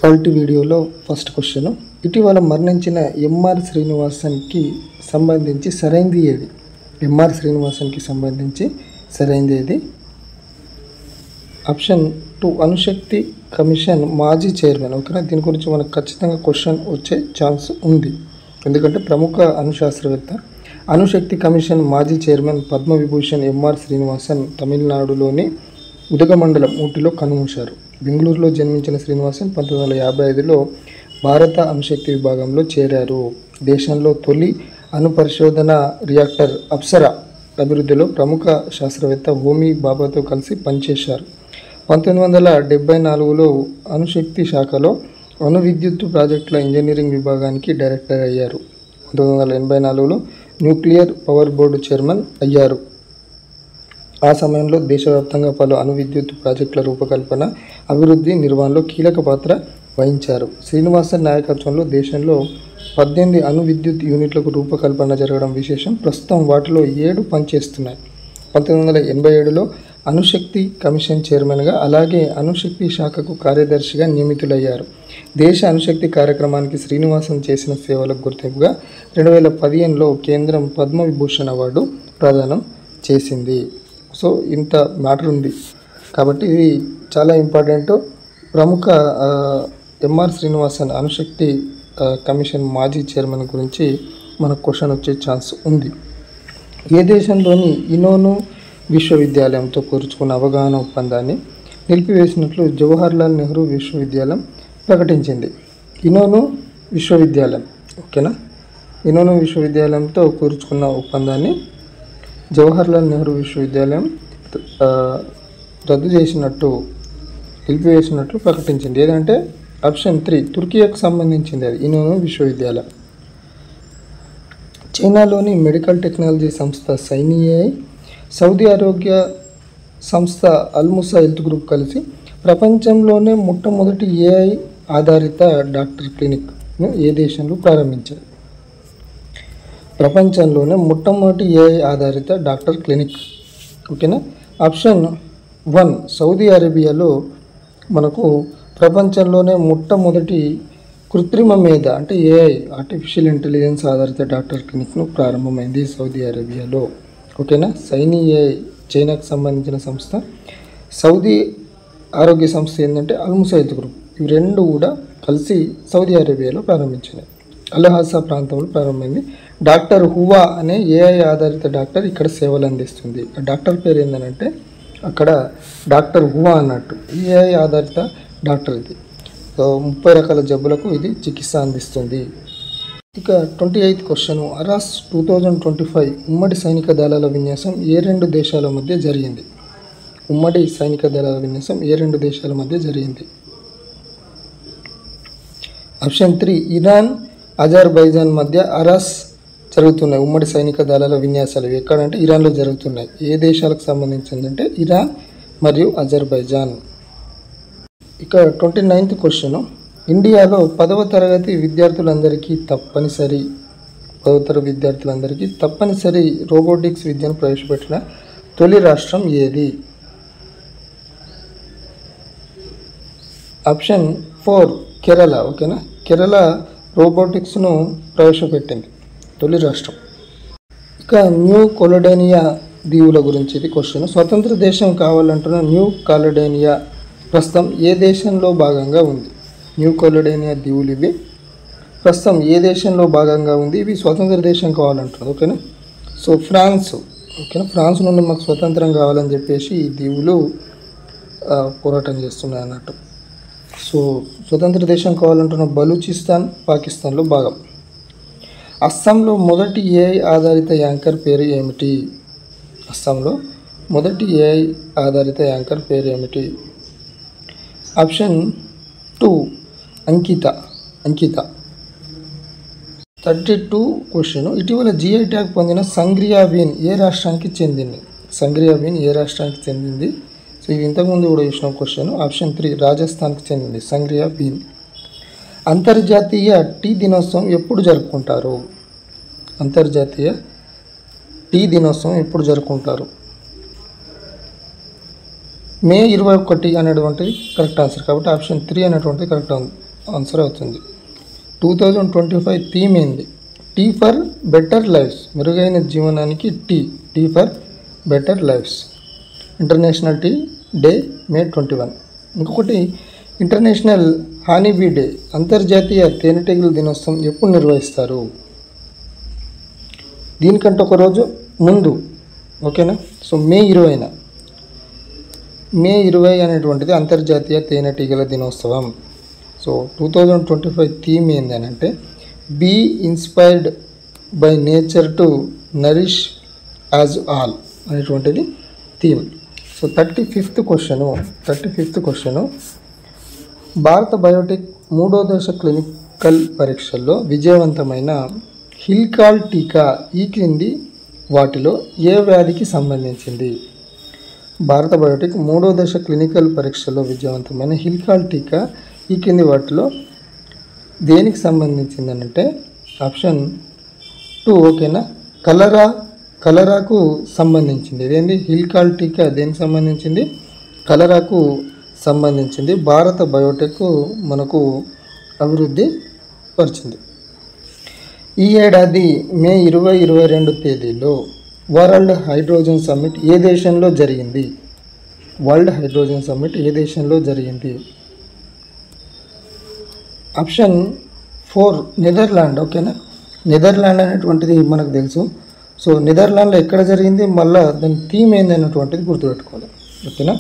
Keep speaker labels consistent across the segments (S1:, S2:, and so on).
S1: ఇవాల్టి వీడియోలో first question, ఇటీవల మరణించిన ఎంఆర్ శ్రీనివాసన్కి సంబంధించి సరైనది ఏది? ఎంఆర్ శ్రీనివాసన్కి సంబంధించి సరైనది ఏది? ఆప్షన్ 2 అణుశక్తి కమిషన్ మాజీ చైర్మన్. ఓకేనా, దీని గురించి మనకు ఖచ్చితంగా క్వశ్చన్ వచ్చే ఛాన్స్ ఉంది, ఎందుకంటే ప్రముఖ అణుశాస్త్రవేత్త, అణుశక్తి కమిషన్ మాజీ చైర్మన్ పద్మవిభూషణ్ ఎంఆర్ శ్రీనివాసన్ తమిళనాడులోని ఉదగమండలం ఊటీలో కన్నుమూశారు. బెంగళూరులో జన్మించిన శ్రీనివాసన్ 1955లో భారత అణుశక్తి విభాగంలో చేరారు. దేశంలో తొలి అణు పరిశోధన రియాక్టర్ అప్సరా అభివృద్ధిలో ప్రముఖ శాస్త్రవేత్త హోమీ బాబాతో కలిసి పనిచేశారు. 1974లో అణుశక్తి శాఖలో అణు విద్యుత్ ప్రాజెక్టుల ఇంజనీరింగ్ విభాగానికి డైరెక్టర్ అయ్యారు. 1984లో న్యూక్లియర్ పవర్ బోర్డు చైర్మన్ అయ్యారు. ఆ సమయంలో దేశవ్యాప్తంగా పలు అణు విద్యుత్ ప్రాజెక్టుల రూపకల్పన, అభివృద్ధి, నిర్వహణలో కీలక పాత్ర వహించారు. శ్రీనివాసన్ నాయకత్వంలో దేశంలో 18 అణు విద్యుత్ యూనిట్లకు రూపకల్పన జరగడం విశేషం. ప్రస్తుతం వాటిలో 7 పనిచేస్తున్నాయి. 1987లో అణుశక్తి కమిషన్ చైర్మన్గా, అలాగే అణుశక్తి శాఖకు కార్యదర్శిగా నియమితులయ్యారు. దేశ అణుశక్తి కార్యక్రమానికి శ్రీనివాసన్ చేసిన సేవలకు గుర్తింపుగా 2015లో కేంద్రం పద్మవిభూషణ్ అవార్డు ప్రదానం చేసింది. సో ఇంత మ్యాటర్ ఉంది కాబట్టి ఇది చాలా ఇంపార్టెంట్. ప్రముఖ ఎంఆర్ శ్రీనివాసన్ అణుశక్తి కమిషన్ మాజీ చైర్మన్ గురించి మనకు క్వశ్చన్ వచ్చే ఛాన్స్ ఉంది. ఏ దేశంలోని ఇనోను విశ్వవిద్యాలయంతో కూర్చుకున్న అవగాహన ఒప్పందాన్ని నిలిపివేసినట్లు జవహర్లాల్ నెహ్రూ విశ్వవిద్యాలయం ప్రకటించింది. ఇనోను విశ్వవిద్యాలయం, ఓకేనా, ఇనోను విశ్వవిద్యాలయంతో కూర్చుకున్న ఒప్పందాన్ని జవహర్లాల్ నెహ్రూ విశ్వవిద్యాలయం రద్దు చేసినట్టు, నిలిపివేసినట్లు ప్రకటించింది. ఏదంటే ఆప్షన్ 3 తుర్కియాకు సంబంధించింది అది ఇనోను విశ్వవిద్యాలయం. చైనాలోని మెడికల్ టెక్నాలజీ సంస్థ సైనిఏఐ, సౌదీ ఆరోగ్య సంస్థ అల్ముసా హెల్త్ గ్రూప్ కలిసి ప్రపంచంలోనే మొట్టమొదటి ఏఐ ఆధారిత డాక్టర్ క్లినిక్ను ఏ దేశంలో ప్రారంభించారు? ప్రపంచంలోనే మొట్టమొదటి ఏఐ ఆధారిత డాక్టర్ క్లినిక్, ఓకేనా. ఆప్షన్ 1 సౌదీ అరేబియాలో మనకు ప్రపంచంలోనే మొట్టమొదటి కృత్రిమ మేధ అంటే ఏఐ ఆర్టిఫిషియల్ ఇంటెలిజెన్స్ ఆధారిత డాక్టర్ క్లినిక్ను ప్రారంభమైంది సౌదీ అరేబియాలో, ఓకేనా. సైనిఏఐ చైనాకు సంబంధించిన సంస్థ, సౌదీ ఆరోగ్య సంస్థ ఏంటంటే అల్ముసా హెల్త్ గ్రూప్, ఇవి రెండు కూడా కలిసి సౌదీ అరేబియాలో ప్రారంభించినాయి. అల్హాసా ప్రాంతంలో ప్రారంభమైంది. డాక్టర్ హువా అనే ఏఐ ఆధారిత డాక్టర్ ఇక్కడ సేవలు అందిస్తుంది. ఆ డాక్టర్ పేరు ఏంటంటే అక్కడ డాక్టర్ హువా అన్నట్టు ఏఐ ఆధారిత డాక్టర్ ఇది. సో 30 రకాల జబ్బులకు ఇది చికిత్స అందిస్తుంది. ఇక 28th క్వశ్చన్, అరాస్ 2025 ఉమ్మడి సైనిక దళాల విన్యాసం ఏ 2 దేశాల మధ్య జరిగింది? ఉమ్మడి సైనిక దళాల విన్యాసం ఏ 2 దేశాల మధ్య జరిగింది? ఆప్షన్ 3 ఇరాన్, అజర్బైజాన్ మధ్య అరాస్ జరుగుతున్నాయి. ఉమ్మడి సైనిక దళాల విన్యాసాలు ఎక్కడంటే ఇరాన్లో జరుగుతున్నాయి. ఏ దేశాలకు సంబంధించిందంటే ఇరాన్ మరియు అజర్బైజాన్. ఇక 29th క్వశ్చన్, ఇండియాలో 10వ తరగతి విద్యార్థులందరికీ తప్పనిసరి రోబోటిక్స్ విద్యను ప్రవేశపెట్టిన తొలి రాష్ట్రం ఏది? ఆప్షన్ 4 కేరళ, ఓకేనా. కేరళ రోబోటిక్స్ను ప్రవేశపెట్టింది, తొలి రాష్ట్రం. ఇక న్యూ కాలడోనియా దీవుల గురించి ఇది క్వశ్చన్. స్వతంత్ర దేశం కావాలంటున్న న్యూ కాలడోనియా ప్రస్తుతం ఏ దేశంలో భాగంగా ఉంది? న్యూ కాలడోనియా దీవులు ఇవి ప్రస్తుతం ఏ దేశంలో భాగంగా ఉంది? ఇవి స్వతంత్ర దేశం కావాలంటున్నారు, ఓకేనా. సో ఫ్రాన్స్, ఓకేనా, ఫ్రాన్స్ నుండి మాకు స్వతంత్రం కావాలని చెప్పేసి ఈ దీవులు పోరాటం చేస్తున్నాయి అన్నట్టు. సో స్వతంత్ర దేశం కావాలంటున్న బలూచిస్తాన్ పాకిస్తాన్లో భాగం. అస్సాంలో మొదటి ఏఐ ఆధారిత యాంకర్ పేరు ఏమిటి? అస్సాంలో మొదటి ఏఐ ఆధారిత యాంకర్ పేరు ఏమిటి? ఆప్షన్ 2 అంకిత. 32 క్వశ్చన్, ఇటీవల జిఐ ట్యాగ్ పొందిన సంగ్రియా బీన్ ఏ రాష్ట్రానికి చెందింది? సంగ్రియా బీన్ ఏ రాష్ట్రానికి చెందింది? సో ఇది ఇంతకుముందు కూడా చూసిన క్వశ్చన్. ఆప్షన్ 3 రాజస్థాన్కి చెందింది సంగ్రియా బీన్. అంతర్జాతీయ టీ దినోత్సవం ఎప్పుడు జరుపుకుంటారు? అంతర్జాతీయ టీ దినోత్సవం ఎప్పుడు జరుపుకుంటారు? మే 21 అనేటువంటిది కరెక్ట్ ఆన్సర్, కాబట్టి ఆప్షన్ 3 అనేటువంటిది కరెక్ట్ ఆన్సర్ అవుతుంది. 2025 థీమ్ ఏంది? టీ ఫర్ బెటర్ లైఫ్స్, మెరుగైన జీవనానికి tea for better lives. International tea day May 21. ఇంకొకటి ఇంటర్నేషనల్ హానీ బీ డే, అంతర్జాతీయ తేనెటీగల దినోత్సవం ఎప్పుడు నిర్వహిస్తారు? దీనికంటే ఒక రోజు ముందు, ఓకేనా. సో మే 20 అనేటువంటిది అంతర్జాతీయ తేనెటీగల దినోత్సవం. సో 2025 థీమ్ ఏంటంటే bee inspired by nature to nourish us all అనేటువంటిది theme. So 35th question, Bharat Biotech 3వ దశ క్లినికల్ పరీక్షల్లో విజయవంతమైన హిల్కాల్ టీకా ఈ క్రింది వాటిలో ఏ వ్యాధికి సంబంధించింది? భారత బయోటెక్ 3వ దశ క్లినికల్ పరీక్షల్లో విజయవంతమైన హిల్కాల్ టీకా ఈ కింది వాటిలో దేనికి సంబంధించింది అంటే ఆప్షన్ 2, ఓకేనా, కలరాకు సంబంధించింది. ఇదేంటి? హిల్కాల్ టీకా దేనికి సంబంధించింది? కలరాకు సంబంధించింది. భారత బయోటెక్ మనకు అభివృద్ధి పరిచింది. ఈ ఏడాది మే 2022 తేదీలో వరల్డ్ హైడ్రోజన్ సమ్మిట్ ఏ దేశంలో జరిగింది? వరల్డ్ హైడ్రోజన్ సమ్మిట్ ఏ దేశంలో జరిగింది? ఆప్షన్ 4 నెదర్లాండ్, ఓకేనా. నెదర్లాండ్ అనేటువంటిది మనకు తెలుసు. సో నెదర్లాండ్లో ఎక్కడ జరిగింది, మళ్ళీ దాని థీమ్ ఏంది అనేటువంటిది గుర్తుపెట్టుకోవాలి, ఓకేనా.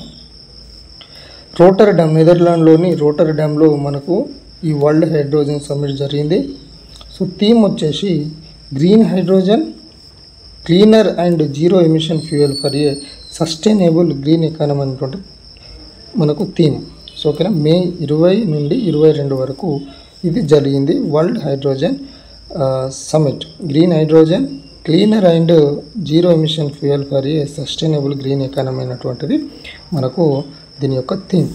S1: రోటర్డామ్, నెదర్లాండ్లోని రోటర్డామ్లో మనకు ఈ వరల్డ్ హైడ్రోజన్ సమ్మిట్ జరిగింది. సో థీమ్ వచ్చేసి green hydrogen, cleaner and zero emission fuel for a sustainable green economy అనేటువంటి మనకు థీమ్. సో ఓకేనా, మే 20 నుండి 22 వరకు ఇది జరిగింది world hydrogen summit. Green hydrogen, cleaner and zero emission fuel for a sustainable green economy అనేటువంటిది మనకు దీని యొక్క థీమ్.